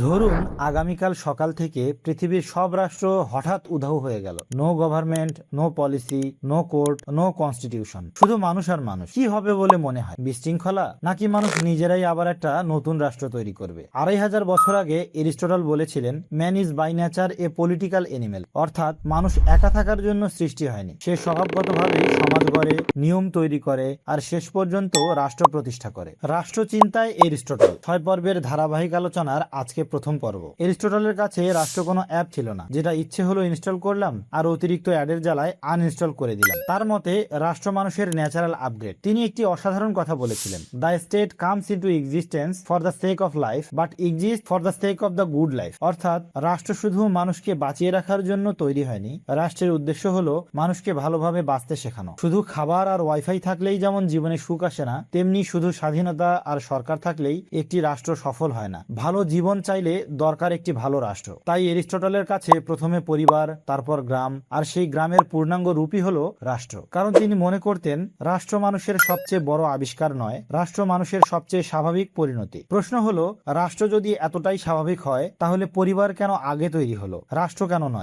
ধরুন আগামীকাল সকাল থেকে পৃথিবীর সব রাষ্ট্র হঠাৎ উধাও হয়ে গেল। No government, no policy, no court, no constitution, শুধু মানুষ আর মানুষ। কি হবে বলে মনে হয়? বিশৃঙ্খলা, নাকি মানুষ নিজেরাই আবার একটা নতুন রাষ্ট্র তৈরি করবে? 2500 বছর আগে এরিস্টটল বলেছিলেন, man is by nature a political animal, অর্থাৎ মানুষ একা থাকার জন্য সৃষ্টি হয়নি, সে স্বভাবগতভাবেই সমাজ গড়ে, নিয়ম তৈরি করে আর শেষ পর্যন্ত রাষ্ট্র প্রতিষ্ঠা করে। রাষ্ট্র চিন্তায় এরিস্টটল 6 পর্বের ধারাবাহিক আলোচনার আজকে প্রথম পর্ব। এরিস্টটলের কাছে রাষ্ট্র কোনো অ্যাপ ছিল না, যেটা ইচ্ছে হলো ইনস্টল করলাম আর অতিরিক্ত অ্যাডের জ্বালায় আনইনস্টল করে দিলাম। তার মতে রাষ্ট্র মানুষের ন্যাচারাল আপগ্রেড। তিনি একটি অসাধারণ কথা বলেছিলেন, the state comes into existence for the sake of life but exist for the sake of the good life. অর্থাৎ রাষ্ট্র শুধু মানুষকে বাঁচিয়ে রাখার জন্য তৈরি হয়নি, রাষ্ট্রের উদ্দেশ্য হলো মানুষকে ভালোভাবে বাঁচতে শেখানো। শুধু খাবার আর ওয়াইফাই থাকলেই যেমন জীবনে সুখ আসে না, তেমনি শুধু স্বাধীনতা আর সরকার থাকলেই একটি রাষ্ট্র সফল হয় না। ভালো জীবন চাইলে দরকার একটি ভালো রাষ্ট্র। তাই এরিস্টটলের কাছে প্রথমে পরিবার, তারপর গ্রাম, আর সেই গ্রামের পূর্ণাঙ্গ রূপই হলো রাষ্ট্র। কারণ তিনি মনে করতেন রাষ্ট্র মানুষের সবচেয়ে বড় আবিষ্কার নয়, রাষ্ট্র মানুষের সবচেয়ে স্বাভাবিক পরিণতি। প্রশ্ন হলো, রাষ্ট্র যদি এতটাই স্বাভাবিক হয় তাহলে পরিবার কেন আগে তৈরি হলো, রাষ্ট্র কেন নয়?